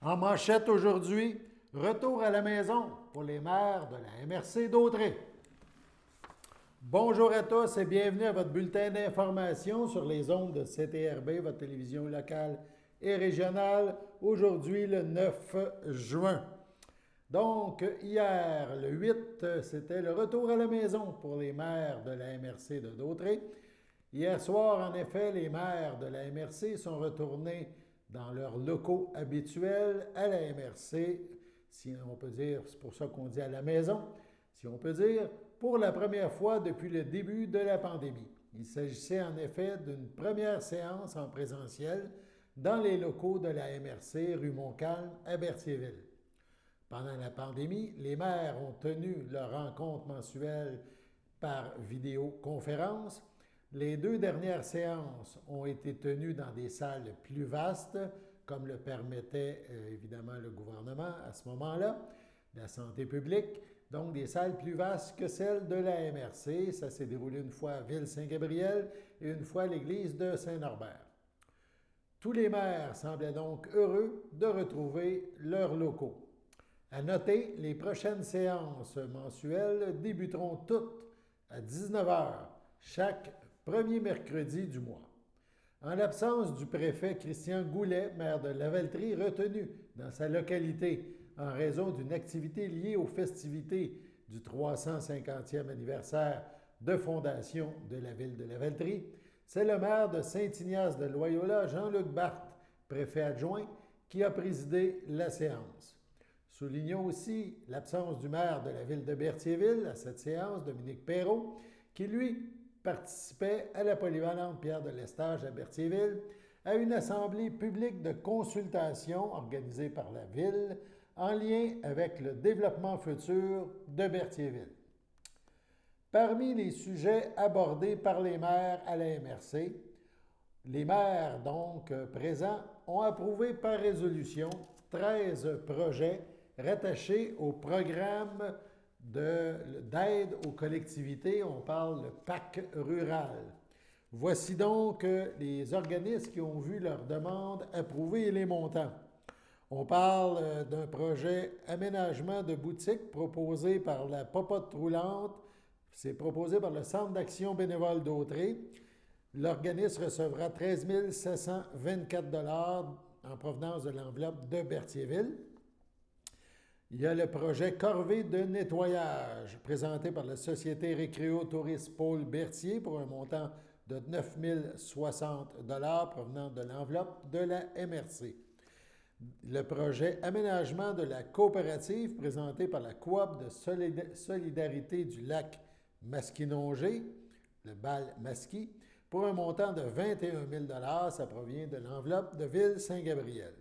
En manchette aujourd'hui, retour à la maison pour les maires de la MRC d'Autrey. Bonjour à tous et bienvenue à votre bulletin d'information sur les ondes de CTRB, votre télévision locale et régionale, aujourd'hui le 9 juin. Donc, hier, le 8, c'était le retour à la maison pour les maires de la MRC de Dautrey. Hier soir, en effet, les maires de la MRC sont retournés dans leurs locaux habituels à la MRC, si on peut dire, c'est pour ça qu'on dit à la maison, si on peut dire, pour la première fois depuis le début de la pandémie. Il s'agissait en effet d'une première séance en présentiel dans les locaux de la MRC rue Montcalm à Berthierville. Pendant la pandémie, les maires ont tenu leur rencontre mensuelle par vidéoconférence. Les 2 dernières séances ont été tenues dans des salles plus vastes, comme le permettait évidemment le gouvernement à ce moment-là, la santé publique, donc des salles plus vastes que celles de la MRC. Ça s'est déroulé une fois à Ville-Saint-Gabriel et une fois à l'église de Saint-Norbert. Tous les maires semblaient donc heureux de retrouver leurs locaux. À noter, les prochaines séances mensuelles débuteront toutes à 19h chaque premier mercredi du mois. En l'absence du préfet Christian Goulet, maire de Lavaltrie, retenu dans sa localité en raison d'une activité liée aux festivités du 350e anniversaire de fondation de la ville de Lavaltrie, c'est le maire de Saint-Ignace de Loyola, Jean-Luc Barthe, préfet adjoint, qui a présidé la séance. Soulignons aussi l'absence du maire de la ville de Berthierville à cette séance, Dominique Perrault, qui lui participait à la polyvalente Pierre de Lestage à Berthierville, à une assemblée publique de consultation organisée par la ville en lien avec le développement futur de Berthierville. Parmi les sujets abordés par les maires à la MRC, les maires donc présents ont approuvé par résolution 13 projets rattachés au programme d'aide aux collectivités, on parle le PAC rural. Voici donc les organismes qui ont vu leur demande approuvée et les montants. On parle d'un projet aménagement de boutique proposé par la Popote roulante. C'est proposé par le Centre d'action bénévole d'Autrey. L'organisme recevra 13 724 $ en provenance de l'enveloppe de Berthierville. Il y a le projet Corvée de nettoyage présenté par la Société Récréo-Tourisme Paul Berthier pour un montant de 9 060 $ provenant de l'enveloppe de la MRC. Le projet Aménagement de la coopérative présenté par la Coop de solidarité du lac Masquinongé, le BAL Masqui, pour un montant de 21 000 $, ça provient de l'enveloppe de Ville-Saint-Gabriel.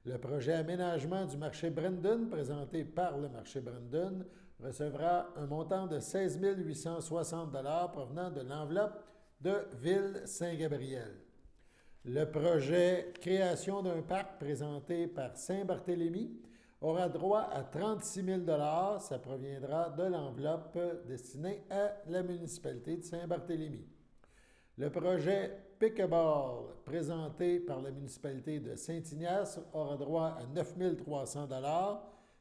Le projet Aménagement du marché Brandon, présenté par le marché Brandon, recevra un montant de 16 860 $ provenant de l'enveloppe de Ville-Saint-Gabriel. Le projet Création d'un parc, présenté par Saint-Barthélemy, aura droit à 36 000 $, ça proviendra de l'enveloppe destinée à la municipalité de Saint-Barthélemy. Le projet Pickleball, présenté par la municipalité de Saint-Ignace, aura droit à 9 300 $.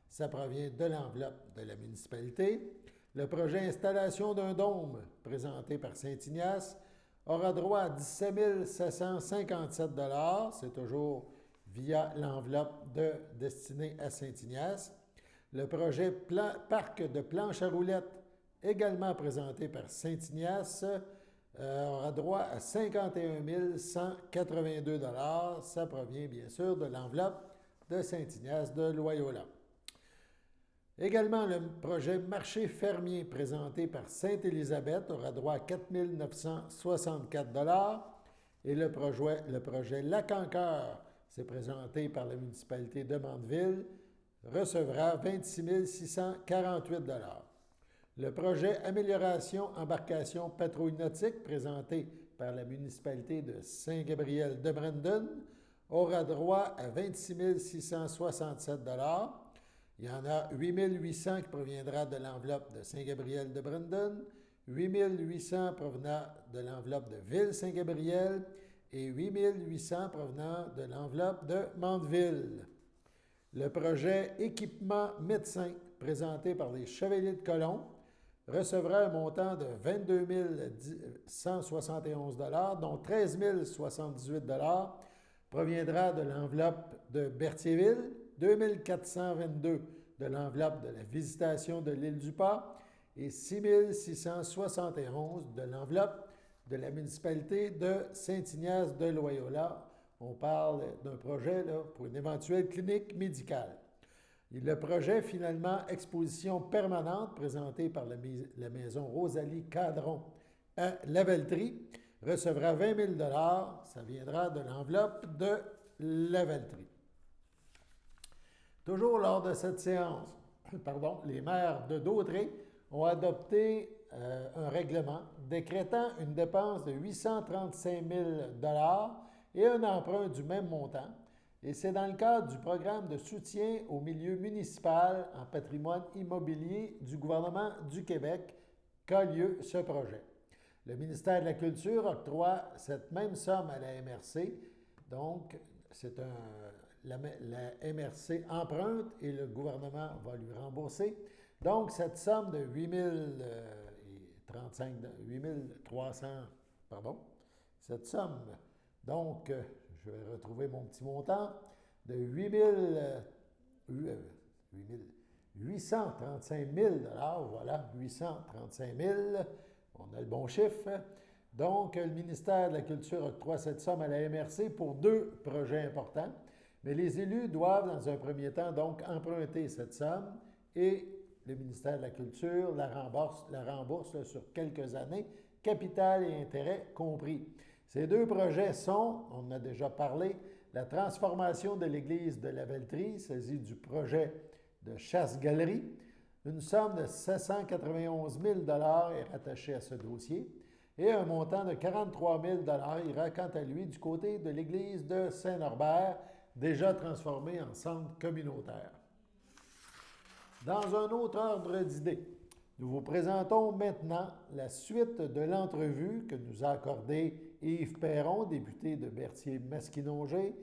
Ça provient de l'enveloppe de la municipalité. Le projet Installation d'un dôme, présenté par Saint-Ignace, aura droit à 17 757 $. C'est toujours via l'enveloppe destinée à Saint-Ignace. Le projet Parc de planche à roulettes, également présenté par Saint-Ignace, aura droit à 51 182 $. Ça provient bien sûr de l'enveloppe de Saint-Ignace de Loyola. Également, le projet Marché fermier présenté par Sainte-Élisabeth aura droit à 4 964 $. Et le projet Lac en Cœur, c'est présenté par la municipalité de Mandeville, recevra 26 648 $. Le projet Amélioration embarcation patrouille nautique, présenté par la municipalité de Saint-Gabriel de Brandon, aura droit à 26 667 $. Il y en a 8 800 qui proviendra de l'enveloppe de Saint-Gabriel de Brandon, 8 800 provenant de l'enveloppe de Ville-Saint-Gabriel et 8 800 provenant de l'enveloppe de Mandeville. Le projet Équipement médecin, présenté par les Chevaliers de Colomb, recevra un montant de 22 171 dont 13 078 proviendra de l'enveloppe de Berthierville, 2 422 de l'enveloppe de la visitation de l'île du Pas et 6 671 de l'enveloppe de la municipalité de Saint-Ignace de Loyola. On parle d'un projet là, pour une éventuelle clinique médicale. Et le projet, finalement, exposition permanente présentée par la maison Rosalie Cadron à Lavaltrie, recevra 20 000 ça viendra de l'enveloppe de Lavaltrie. Toujours lors de cette séance, les maires de Daudraye ont adopté un règlement décrétant une dépense de 835 000 et un emprunt du même montant. Et c'est dans le cadre du programme de soutien au milieu municipal en patrimoine immobilier du gouvernement du Québec qu'a lieu ce projet. Le ministère de la Culture octroie cette même somme à la MRC. Donc, la MRC emprunte et le gouvernement va lui rembourser. Donc, cette somme de 8300, cette somme, donc, je vais retrouver mon petit montant, de 835 000 voilà, 835 000, on a le bon chiffre. Donc, le ministère de la Culture octroie cette somme à la MRC pour 2 projets importants, mais les élus doivent, dans un premier temps, donc emprunter cette somme et le ministère de la Culture la rembourse sur quelques années, capital et intérêt compris. Ces 2 projets sont, on en a déjà parlé, la transformation de l'église de Lavaltrie, saisie du projet de chasse-galerie. Une somme de 791 000 est rattachée à ce dossier et un montant de 43 000 ira quant à lui du côté de l'église de Saint-Norbert, déjà transformée en centre communautaire. Dans un autre ordre d'idées, nous vous présentons maintenant la suite de l'entrevue que nous a accordée Yves Perron, député de Berthier-Masquinongé.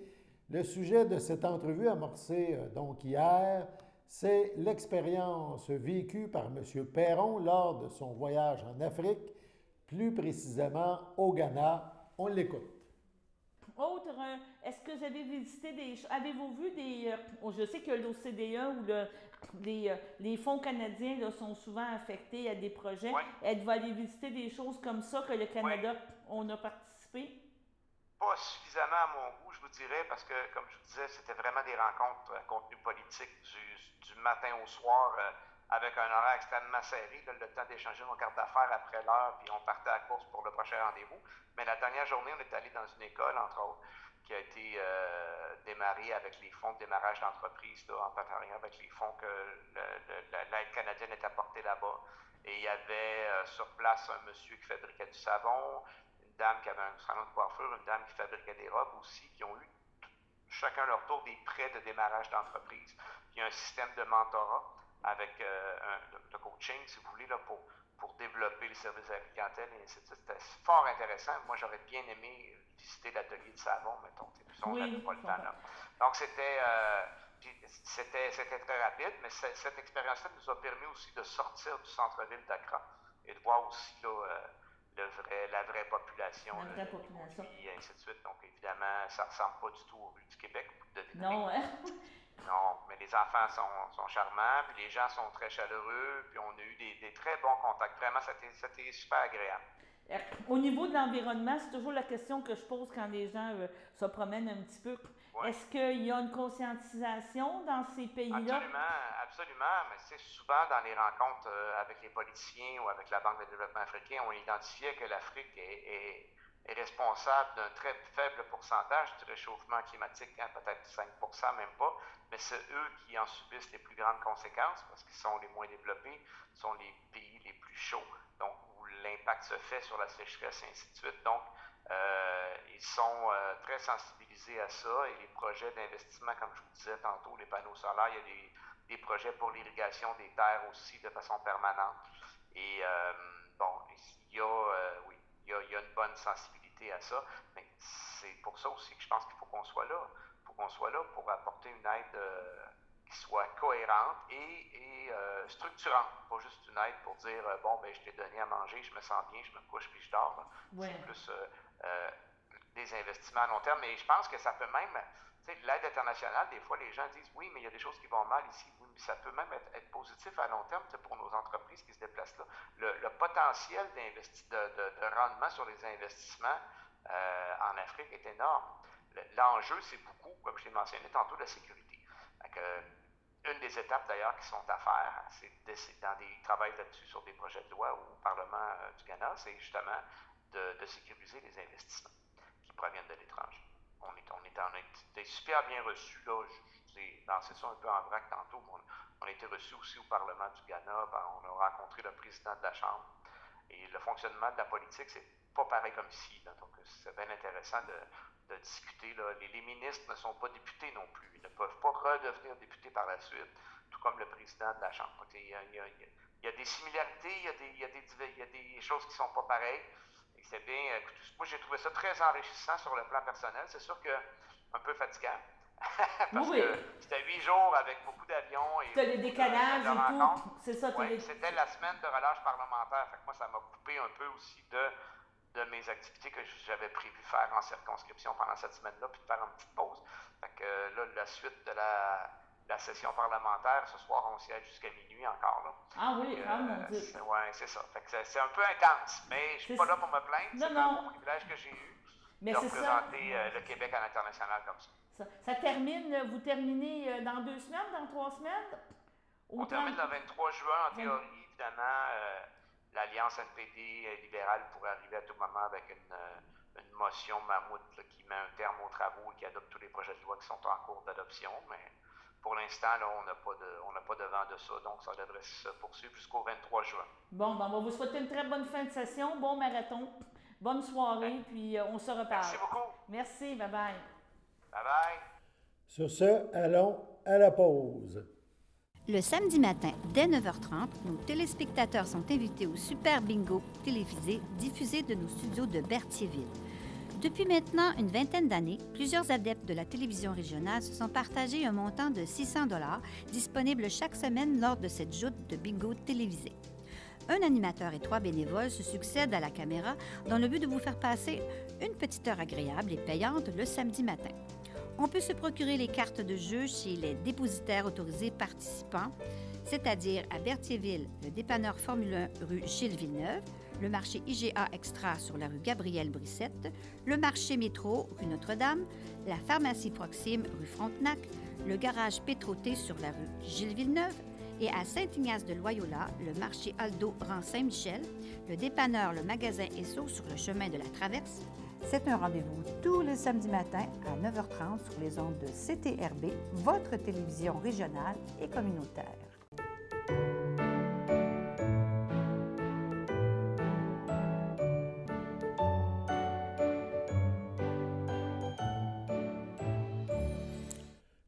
Le sujet de cette entrevue amorcée donc hier, c'est l'expérience vécue par M. Perron lors de son voyage en Afrique, plus précisément au Ghana. On l'écoute. Autre, est-ce que vous avez visité avez-vous vu je sais que l'OCDE ou les fonds canadiens là, sont souvent affectés à des projets. Oui. Êtes-vous allé visiter des choses comme ça que le Canada, Oui. on a participé? Pas suffisamment à mon goût, je vous dirais, parce que, comme je vous disais, c'était vraiment des rencontres à contenu politique du matin au soir, avec un horaire extrêmement serré, là, le temps d'échanger nos cartes d'affaires après l'heure, puis on partait à la course pour le prochain rendez-vous. Mais la dernière journée, on est allé dans une école, entre autres, qui a été démarrée avec les fonds de démarrage d'entreprise, là, en partenariat avec les fonds que l'aide canadienne est apportée là-bas. Et il y avait sur place un monsieur qui fabriquait du savon, une dame qui avait un salon de coiffure, une dame qui fabriquait des robes aussi, qui ont eu chacun leur tour des prêts de démarrage d'entreprise. Il y a un système de mentorat avec de coaching, si vous voulez, là, pour développer les services à la clientèle et ainsi de suite. C'était fort intéressant. Moi, j'aurais bien aimé visiter l'atelier de savon, mettons. On n'avait pas le temps là. Donc, c'était très rapide, mais cette expérience-là nous a permis aussi de sortir du centre-ville d'Accra et de voir aussi là, la vraie population, et ainsi de suite. Donc, évidemment, ça ne ressemble pas du tout aux rues du Québec. Non, hein? Non, mais les enfants sont charmants, puis les gens sont très chaleureux, puis on a eu des très bons contacts. Vraiment, c'était super agréable. Au niveau de l'environnement, c'est toujours la question que je pose quand les gens se promènent un petit peu. Ouais. Est-ce qu'il y a une conscientisation dans ces pays-là? Absolument, mais c'est souvent dans les rencontres avec les politiciens ou avec la Banque de développement africain, on identifiait que l'Afrique est responsable d'un très faible pourcentage du réchauffement climatique, hein, peut-être 5%, même pas, mais c'est eux qui en subissent les plus grandes conséquences parce qu'ils sont les moins développés, sont les pays les plus chauds, donc où l'impact se fait sur la sécheresse et ainsi de suite. Donc, ils sont très sensibilisés à ça et les projets d'investissement, comme je vous disais tantôt, les panneaux solaires, il y a des projets pour l'irrigation des terres aussi de façon permanente. Et il y a une bonne sensibilité à ça, mais c'est pour ça aussi que je pense qu'il faut qu'on soit là. Il faut qu'on soit là pour apporter une aide qui soit cohérente et structurante. Pas juste une aide pour dire bon, ben, je t'ai donné à manger, je me sens bien, je me couche puis je dors. Là. Ouais. C'est plus des investissements à long terme. Mais je pense que ça peut même, tu sais, l'aide internationale, des fois, les gens disent oui, mais il y a des choses qui vont mal ici. Oui, mais ça peut même être positif à long terme pour nos entreprises qui se déplacent là. Le potentiel de rendement sur les investissements en Afrique est énorme. L'enjeu, c'est beaucoup, comme je l'ai mentionné tantôt, la sécurité. Donc, une des étapes d'ailleurs qui sont à faire, c'est dans des travails là-dessus sur des projets de loi au Parlement du Ghana, c'est justement de sécuriser les investissements qui proviennent de l'étranger. On est super bien reçus, là, je vous ai lancé ça un peu en vrac tantôt, mais on a été reçus aussi au Parlement du Ghana, on a rencontré le président de la Chambre, et le fonctionnement de la politique, c'est pas pareil comme ici, là, donc c'est bien intéressant de discuter. Là. Les ministres ne sont pas députés non plus. Ils ne peuvent pas redevenir députés par la suite, tout comme le président de la Chambre. Donc, il y a des similarités, il y a des choses qui ne sont pas pareilles. Et c'est bien. Moi, j'ai trouvé ça très enrichissant sur le plan personnel. C'est sûr que un peu fatigant. Parce que c'était 8 jours avec beaucoup d'avions et le décalage et tout. C'est ça, c'était la semaine de relâche parlementaire. Fait que moi, ça m'a coupé un peu aussi de mes activités que j'avais prévu faire en circonscription pendant cette semaine-là, puis de faire une petite pause. Fait que là, la suite de la session parlementaire, ce soir, on siège jusqu'à minuit encore. Là. Ah oui, mon Dieu. Oui, c'est ça. Fait que c'est un peu intense, mais je ne suis pas là pour me plaindre. C'est un beau privilège que j'ai eu de représenter le Québec à l'international comme ça. Ça termine, vous terminez dans 2 semaines, dans 3 semaines? On termine le 23 juin, en théorie, évidemment. L'Alliance NPD libérale pourrait arriver à tout moment avec une motion mammouth là, qui met un terme aux travaux et qui adopte tous les projets de loi qui sont en cours d'adoption. Mais pour l'instant, là, on n'a pas de vent de ça, donc ça devrait se poursuivre jusqu'au 23 juin. Bon, on va vous souhaiter une très bonne fin de session, bon marathon, bonne soirée, puis on se reparle. Merci beaucoup. Merci, bye-bye. Bye-bye. Sur ce, allons à la pause. Le samedi matin, dès 9h30, nos téléspectateurs sont invités au Super Bingo télévisé diffusé de nos studios de Berthierville. Depuis maintenant une vingtaine d'années, plusieurs adeptes de la télévision régionale se sont partagés un montant de 600 $ disponible chaque semaine lors de cette joute de bingo télévisé. Un animateur et 3 bénévoles se succèdent à la caméra dans le but de vous faire passer une petite heure agréable et payante le samedi matin. On peut se procurer les cartes de jeu chez les dépositaires autorisés participants, c'est-à-dire à Berthierville, le dépanneur Formule 1 rue Gilles Villeneuve, le marché IGA Extra sur la rue Gabrielle Brissette, le marché Métro rue Notre-Dame, la pharmacie Proxime rue Frontenac, le garage Pétroté sur la rue Gilles Villeneuve et à Saint-Ignace-de-Loyola, le marché Aldo rang Saint-Michel, le dépanneur Le Magasin Esso sur le chemin de la Traverse. C'est un rendez-vous tous les samedis matins à 9h30 sur les ondes de CTRB, votre télévision régionale et communautaire.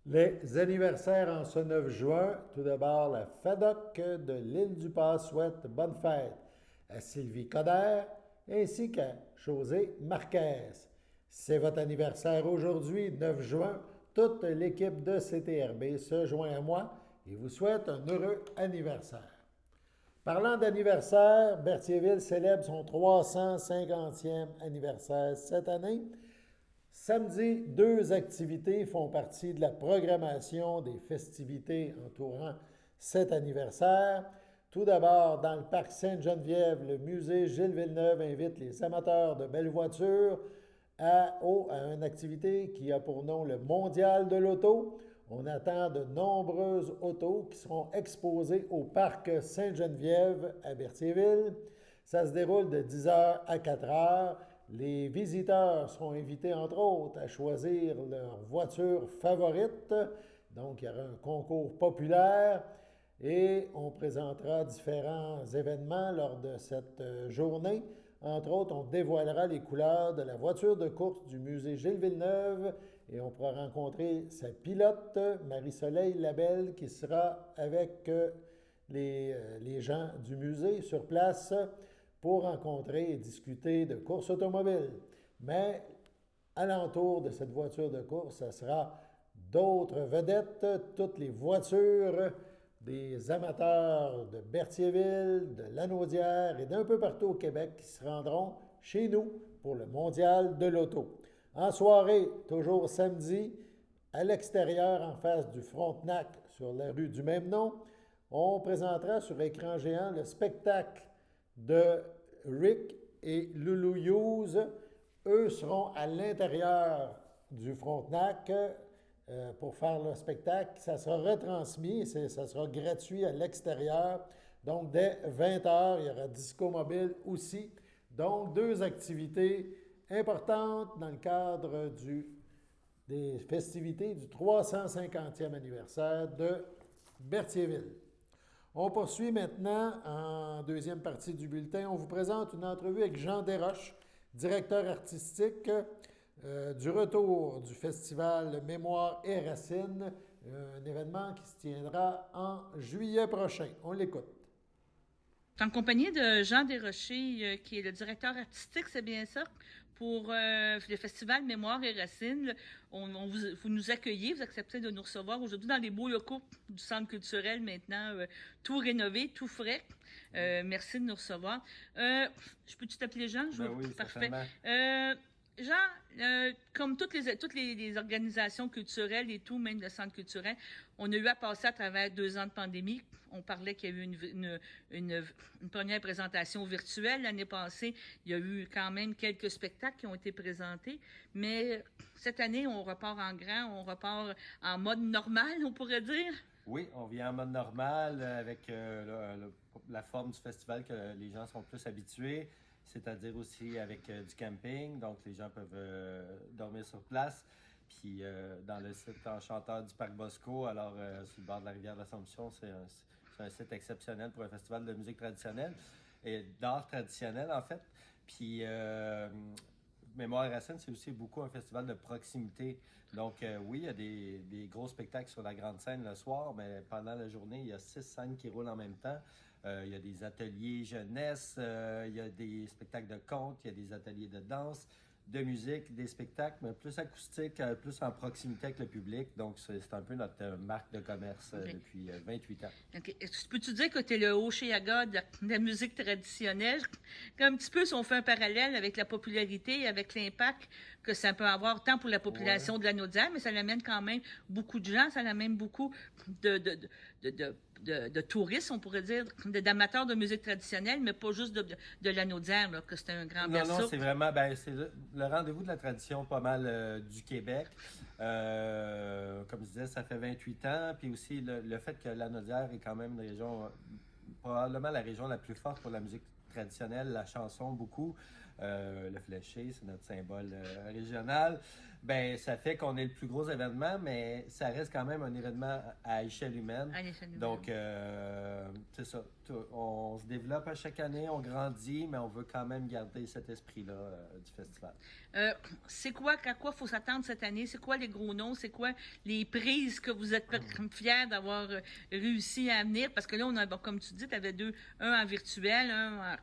Les anniversaires en ce 9 juin, tout d'abord la FADOC de l'île du Pas souhaite bonne fête à Sylvie Coder ainsi qu'à José Marquez. C'est votre anniversaire aujourd'hui, 9 juin. Toute l'équipe de CTRB se joint à moi et vous souhaite un heureux anniversaire. Parlant d'anniversaire, Berthierville célèbre son 350e anniversaire cette année. Samedi, 2 activités font partie de la programmation des festivités entourant cet anniversaire. Tout d'abord, dans le parc Sainte-Geneviève, le musée Gilles Villeneuve invite les amateurs de belles voitures à une activité qui a pour nom le Mondial de l'auto. On attend de nombreuses autos qui seront exposées au parc Sainte-Geneviève à Berthierville. Ça se déroule de 10h à 4h. Les visiteurs seront invités, entre autres, à choisir leur voiture favorite. Donc, il y aura un concours populaire et on présentera différents événements lors de cette journée. Entre autres, on dévoilera les couleurs de la voiture de course du musée Gilles Villeneuve et on pourra rencontrer sa pilote, Marie-Soleil Labelle, qui sera avec les gens du musée sur place pour rencontrer et discuter de course automobile. Mais alentour de cette voiture de course, ça sera d'autres vedettes, toutes les voitures des amateurs de Berthierville, de Lanaudière et d'un peu partout au Québec qui se rendront chez nous pour le Mondial de l'Auto. En soirée, toujours samedi, à l'extérieur, en face du Frontenac, sur la rue du même nom, on présentera sur écran géant le spectacle de Rick et Loulou Hughes. Eux seront à l'intérieur du Frontenac pour faire le spectacle. Ça sera retransmis, ça sera gratuit à l'extérieur. Donc, dès 20h, il y aura Disco Mobile aussi. Donc, deux activités importantes dans le cadre des festivités du 350e anniversaire de Berthierville. On poursuit maintenant en deuxième partie du bulletin. On vous présente une entrevue avec Jean Desroches, directeur artistique du retour du festival Mémoire et Racines, un événement qui se tiendra en juillet prochain. On l'écoute. En compagnie de Jean Desrochers, qui est le directeur artistique, c'est bien ça, pour le festival Mémoire et Racines. Vous nous accueillez, vous acceptez de nous recevoir aujourd'hui dans les beaux locaux du Centre culturel maintenant, tout rénové, tout frais. Merci de nous recevoir. Je peux-tu t'appeler Jean? Oui, parfait. Certainement. Jean, comme toutes les organisations culturelles et tout, même le Centre culturel, on a eu à passer à travers 2 ans de pandémie. On parlait qu'il y a eu une première présentation virtuelle l'année passée. Il y a eu quand même quelques spectacles qui ont été présentés. Mais cette année, on repart en grand, on repart en mode normal, on pourrait dire. Oui, on vient en mode normal avec la forme du festival que les gens sont plus habitués, c'est-à-dire aussi avec du camping. Donc, les gens peuvent dormir sur place. Puis, dans le site enchanteur du Parc Bosco, alors sur le bord de la rivière de l'Assomption, c'est un site exceptionnel pour un festival de musique traditionnelle et d'art traditionnel, en fait. Puis, Mémoire et Racines, c'est aussi beaucoup un festival de proximité. Donc, oui, il y a des gros spectacles sur la grande scène le soir, mais pendant la journée, il y a 6 scènes qui roulent en même temps. Il y a des ateliers jeunesse, il y a des spectacles de contes, il y a des ateliers de danse, de musique, des spectacles, mais plus acoustiques, plus en proximité avec le public. Donc, c'est un peu notre marque de commerce depuis 28 ans. Okay. Peux-tu dire que tu es le Oshéaga de la musique traditionnelle? Un petit peu, si on fait un parallèle avec la popularité et avec l'impact que ça peut avoir tant pour la population de la Naudière, mais ça l'amène quand même beaucoup de gens, ça l'amène beaucoup de touristes, on pourrait dire, d'amateurs de musique traditionnelle, mais pas juste de la Naudière, là, que c'est un grand berceau. Non, c'est vraiment, c'est le rendez-vous de la tradition pas mal du Québec. Comme je disais, ça fait 28 ans, puis aussi le fait que la Naudière est quand même une région, probablement la région la plus forte pour la musique traditionnelle, la chanson beaucoup. Le fléché, c'est notre symbole régional. Ça fait qu'on est le plus gros événement, mais ça reste quand même un événement à échelle humaine. Donc, c'est ça. On se développe à chaque année, on grandit, mais on veut quand même garder cet esprit-là du festival. C'est quoi, à quoi il faut s'attendre cette année? C'est quoi les gros noms? C'est quoi les prises que vous êtes fiers d'avoir réussi à amener? Parce que là, on a, comme tu dis, tu avais un en virtuel, un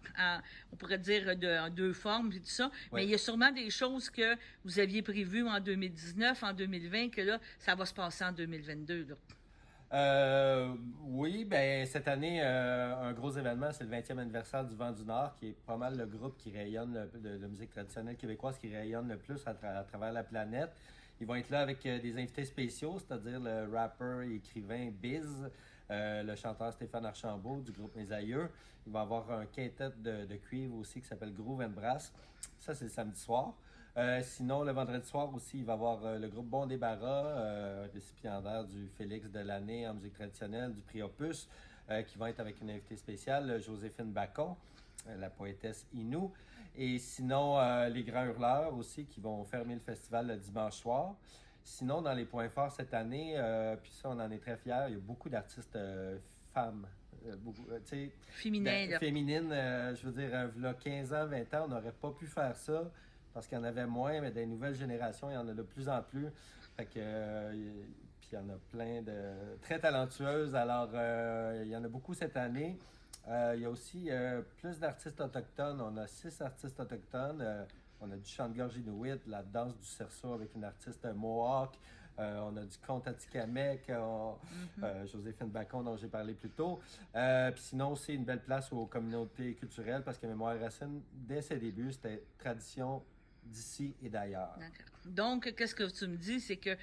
on pourrait dire en 2 formes, et tout ça. Oui. Mais il y a sûrement des choses que vous aviez prévues en 2019, en 2020, que là, ça va se passer en 2022, là. Oui, cette année, un gros événement, c'est le 20e anniversaire du Vent du Nord, qui est pas mal le groupe qui rayonne de musique traditionnelle québécoise, qui rayonne le plus à travers la planète. Ils vont être là avec des invités spéciaux, c'est-à-dire le rappeur et écrivain Biz, le chanteur Stéphane Archambault du groupe Mes Aïeux. Il va y avoir un quintet de cuivre aussi qui s'appelle Groove and Brass. Ça, c'est le samedi soir. Sinon, le vendredi soir aussi, il va y avoir le groupe Bon Débarras, récipiendaire du Félix de l'année en musique traditionnelle, du prix Opus, qui va être avec une invitée spéciale, Joséphine Bacon, la poétesse Inou. Et sinon, les Grands Hurleurs aussi, qui vont fermer le festival le dimanche soir. Sinon, dans les points forts cette année, puis ça, on en est très fiers, il y a beaucoup d'artistes femmes. Féminines, je veux dire, il y a 15 ans, 20 ans, on n'aurait pas pu faire ça parce qu'il y en avait moins, mais des nouvelles générations, il y en a de plus en plus. Fait que, puis il y en a plein de très talentueuses, alors il y en a beaucoup cette année. Il y a aussi plus d'artistes autochtones, on a 6 artistes autochtones. On a du chant de gorge inuit, la danse du cerceau avec une artiste Mohawk, On a du conte Atikamekw, Joséphine Bacon dont j'ai parlé plus tôt. Puis sinon aussi une belle place aux communautés culturelles parce que Mémoire et Racines, dès ses débuts, c'était tradition d'ici et d'ailleurs. D'accord. Donc, qu'est-ce que tu me dis, c'est que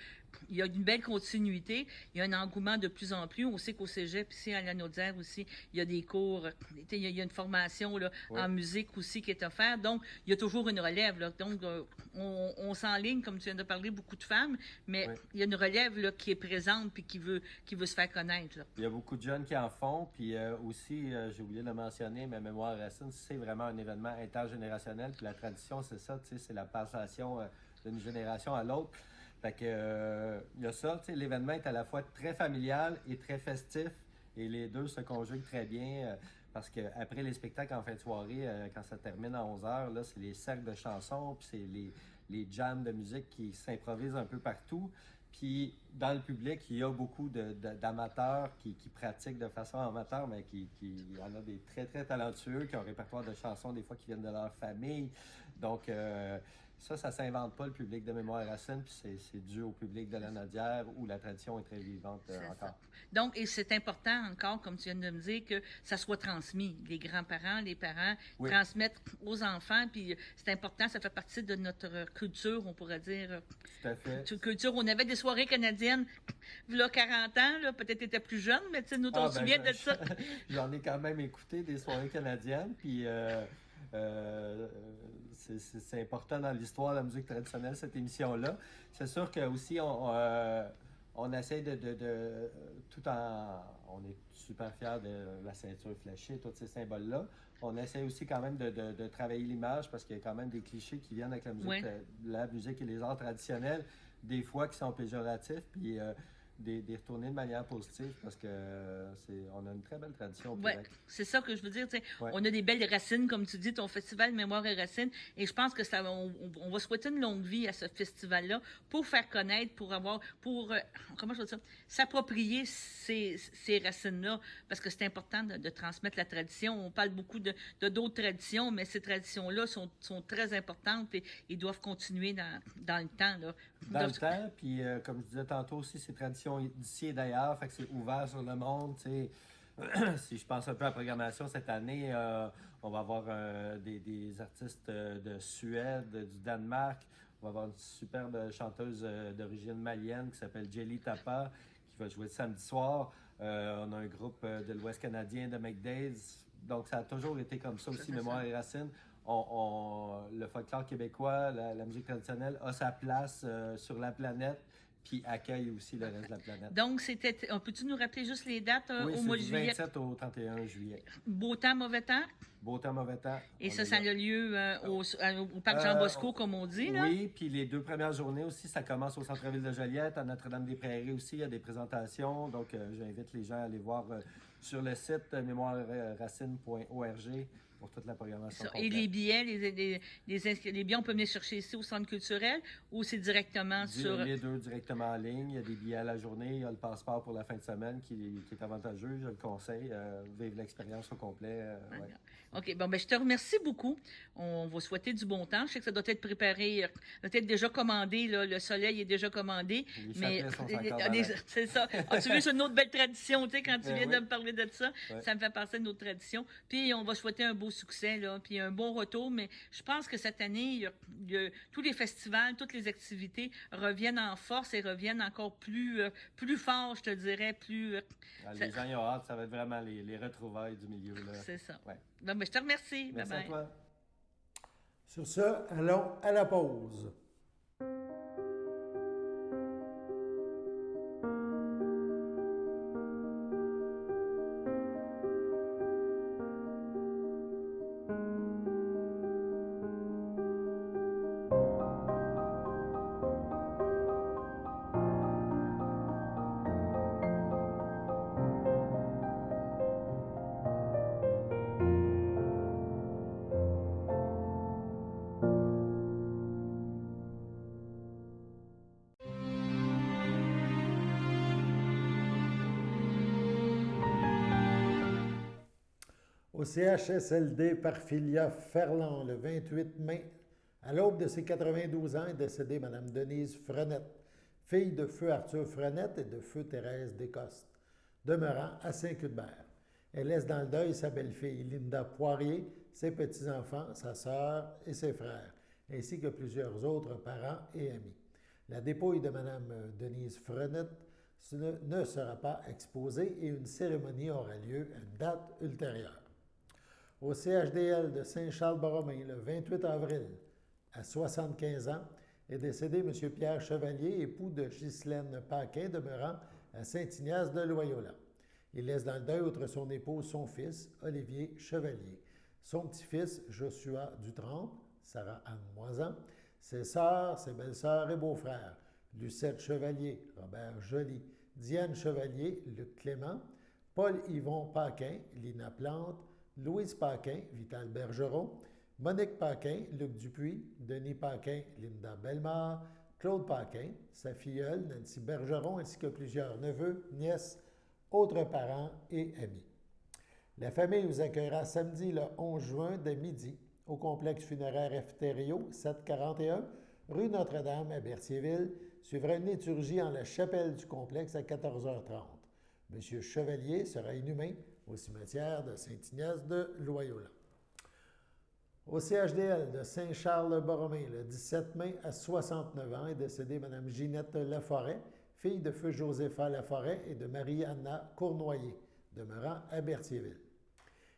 il y a une belle continuité, il y a un engouement de plus en plus. On sait qu'au cégep, ici à la Naudière aussi, il y a des cours, il y a une formation là, en musique aussi qui est offerte. Donc, il y a toujours une relève. Là. Donc, on s'enligne, comme tu viens de parler, beaucoup de femmes, mais il y a une relève là, qui est présente et qui veut se faire connaître. Là. Il y a beaucoup de jeunes qui en font. Puis aussi, j'ai oublié de le mentionner, mais Mémoire et Racines, c'est vraiment un événement intergénérationnel. Puis la tradition, c'est ça, c'est la passation d'une génération à l'autre. Fait que, il y a ça, l'événement est à la fois très familial et très festif, et les deux se conjuguent très bien, parce qu'après les spectacles en fin de soirée, quand ça termine à 11h, là, c'est les cercles de chansons, puis c'est les jams de musique qui s'improvisent un peu partout. Puis dans le public, il y a beaucoup d'amateurs qui pratiquent de façon amateur, mais qui en a des très, très talentueux, qui ont un répertoire de chansons, des fois qui viennent de leur famille. Donc, ça s'invente pas, le public de Mémoire et Racines, puis c'est dû au public de la Naudière où la tradition est très vivante encore. Ça. Donc, et c'est important encore, comme tu viens de me dire, que ça soit transmis. Les grands-parents, les parents transmettent aux enfants, puis c'est important, ça fait partie de notre culture, on pourrait dire. Tout à fait. Culture, on avait des soirées canadiennes, là, 40 ans, là, peut-être tu étais plus jeune, mais tu sais, nous, on se souvient de ça. J'en ai quand même écouté des soirées canadiennes, puis c'est important dans l'histoire de la musique traditionnelle, cette émission-là. C'est sûr que aussi on essaie tout en... On est super fiers de la ceinture fléchée, tous ces symboles-là. On essaie aussi quand même de travailler l'image parce qu'il y a quand même des clichés qui viennent avec la musique et les arts traditionnels, des fois qui sont péjoratifs, puis des retourner de manière positive parce que on a une très belle tradition au Québec. C'est ça que je veux dire. On a des belles racines, comme tu dis, ton festival Mémoire et Racines, et je pense que on va souhaiter une longue vie à ce festival-là pour faire connaître, comment je veux dire, s'approprier ces racines-là, parce que c'est important de transmettre la tradition. On parle beaucoup de d'autres traditions, mais ces traditions-là sont très importantes et doivent continuer dans le temps. Là. Dans le temps, puis comme je disais tantôt aussi, ces traditions d'ici et d'ailleurs, fait que c'est ouvert sur le monde, tu sais. Si je pense un peu à la programmation cette année, on va avoir des artistes de Suède, du Danemark. On va avoir une superbe chanteuse d'origine malienne qui s'appelle Jelly Tapa, qui va jouer samedi soir. On a un groupe de l'Ouest canadien de McDays. Donc, ça a toujours été comme ça aussi, Mémoire et Racines. Le folklore québécois, la musique traditionnelle a sa place sur la planète, puis accueille aussi le reste de la planète. Donc, peux-tu nous rappeler juste les dates au mois de juillet? Du 27 au 31 juillet. Beau temps, mauvais temps? Beau temps, mauvais temps. Et ça a lieu au Parc Jean-Bosco, comme on dit, là? Oui, puis les 2 premières journées aussi, ça commence au centre-ville de Joliette, à Notre-Dame-des-Prairies aussi, il y a des présentations. Donc, j'invite les gens à aller voir sur le site mémoireracines.org pour toute la programmation complète. Et les billets, les billets, on peut venir chercher ici au centre culturel ou c'est directement sur... Les deux directement en ligne. Il y a des billets à la journée. Il y a le passeport pour la fin de semaine qui est avantageux. Je le conseille. Vivre l'expérience au complet. OK. Bon, je te remercie beaucoup. On va souhaiter du bon temps. Je sais que ça doit être préparé, doit être déjà commandé. Là, le soleil est déjà commandé. Les chapelets sont encore c'est ça. As-tu vu, c'est une autre belle tradition, tu sais, quand tu viens de me parler de ça. Ça me fait penser à une autre tradition. Puis, on va souhaiter un beau succès, là, puis un bon retour. Mais je pense que cette année, tous les festivals, toutes les activités reviennent en force et reviennent encore plus fort, je te dirais. Les gens y ont hâte. Ça va être vraiment les retrouvailles du milieu. C'est ça. Ouais. Bon, je te remercie. Merci à toi. Sur ce, allons à la pause. Au CHSLD Parfilia Ferland, le 28 mai, à l'aube de ses 92 ans, est décédée Mme Denise Frenette, fille de feu Arthur Frenette et de feu Thérèse Descostes, demeurant à Saint-Cuthbert. Elle laisse dans le deuil sa belle-fille Linda Poirier, ses petits-enfants, sa sœur et ses frères, ainsi que plusieurs autres parents et amis. La dépouille de Mme Denise Frenette ne sera pas exposée et une cérémonie aura lieu à une date ultérieure. Au CHDL de Saint-Charles-Borromée, le 28 avril, à 75 ans, est décédé M. Pierre Chevalier, époux de Ghislaine Paquin, demeurant à Saint-Ignace de Loyola. Il laisse dans le deuil, outre son épouse, son fils, Olivier Chevalier, son petit-fils, Joshua Dutrampe, Sarah-Anne Moisan, ses sœurs, ses belles-sœurs et beaux-frères, Lucette Chevalier, Robert Joly, Diane Chevalier, Luc Clément, Paul-Yvon Paquin, Lina Plante, Louise Paquin, Vital Bergeron, Monique Paquin, Luc Dupuis, Denis Paquin, Linda Bellemare, Claude Paquin, sa filleule, Nancy Bergeron, ainsi que plusieurs neveux, nièces, autres parents et amis. La famille vous accueillera samedi le 11 juin dès midi au complexe funéraire Efterio, 741, rue Notre-Dame à Berthierville. Suivra une liturgie en la chapelle du complexe à 14h30. M. Chevalier sera inhumé au cimetière de Saint-Ignace de Loyola. Au CHDL de Saint-Charles-Borromée, le 17 mai, à 69 ans, est décédée Mme Ginette Laforêt, fille de feu Josépha Laforêt et de Marie-Anna Cournoyer, demeurant à Berthierville.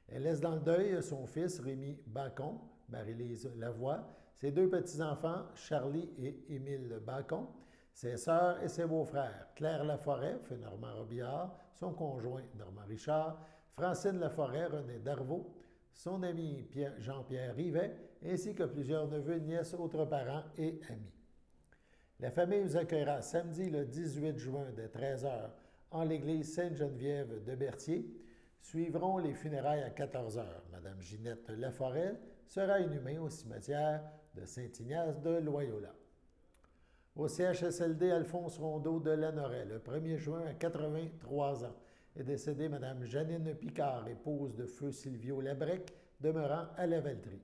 Elle laisse dans le deuil son fils Rémi Bacon, Marie-Lise Lavoie, ses deux petits-enfants Charlie et Émile Bacon, ses sœurs et ses beaux-frères Claire Laforêt, feu Normand Robillard, son conjoint Normand Richard, Francine Laforêt, René Darvaux, son ami Jean-Pierre Rivet, ainsi que plusieurs neveux, nièces, autres parents et amis. La famille vous accueillera samedi le 18 juin dès 13h en l'église Sainte-Geneviève de Berthier. Suivront les funérailles à 14h. Mme Ginette Laforêt sera inhumée au cimetière de Saint-Ignace de Loyola. Au CHSLD Alphonse Rondeau de Lanoret, le 1er juin à 83 ans, est décédée Mme Janine Picard, épouse de feu Silvio Labrec, demeurant à Lavaltrie.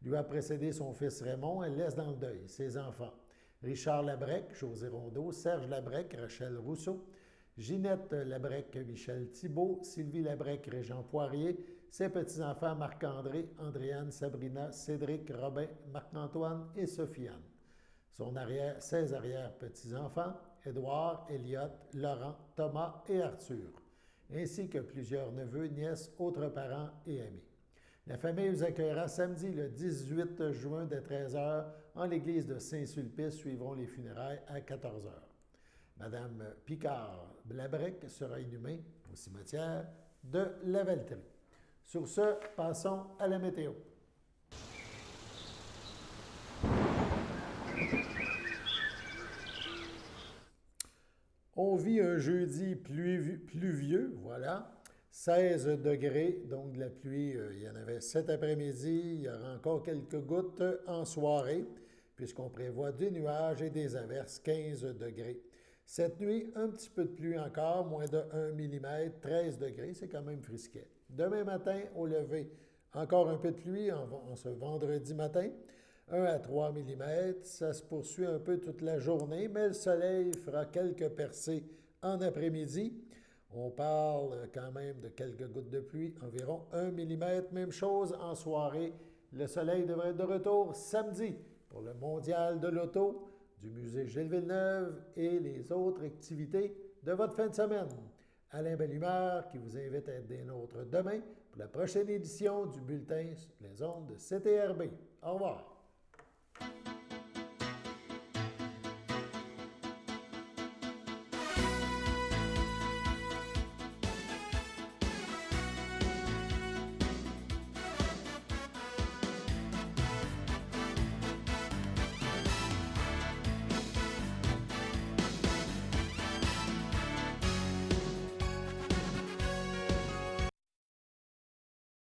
Lui a précédé son fils Raymond, elle laisse dans le deuil ses enfants Richard Labrec, José Rondeau, Serge Labrec, Rachel Rousseau, Ginette Labrec, Michel Thibault, Sylvie Labrec, Régent Poirier, ses petits-enfants Marc-André, Andréane, Sabrina, Cédric, Robin, Marc-Antoine et Sophie-Anne. Ses arrière-petits-enfants, Édouard, Elliot, Laurent, Thomas et Arthur, ainsi que plusieurs neveux, nièces, autres parents et amis. La famille vous accueillera samedi le 18 juin dès 13h en l'église de Saint-Sulpice. Suivront les funérailles à 14h. Madame Picard-Labrec sera inhumée au cimetière de Lavaltrie. Sur ce, passons à la météo. On vit un jeudi pluvieux, voilà, 16 degrés, donc de la pluie, il y en avait cet après-midi, il y aura encore quelques gouttes en soirée, puisqu'on prévoit des nuages et des averses, 15 degrés. Cette nuit, un petit peu de pluie encore, moins de 1 mm, 13 degrés, c'est quand même frisquet. Demain matin, au lever, encore un peu de pluie en ce vendredi matin, 1 à 3 mm, ça se poursuit un peu toute la journée, mais le soleil fera quelques percées en après-midi. On parle quand même de quelques gouttes de pluie, environ 1 mm. Même chose en soirée, le soleil devrait être de retour samedi pour le Mondial de l'Auto, du musée Gilles Villeneuve et les autres activités de votre fin de semaine. Alain Bellumeur qui vous invite à être des nôtres demain pour la prochaine édition du bulletin Les ondes de CTRB. Au revoir.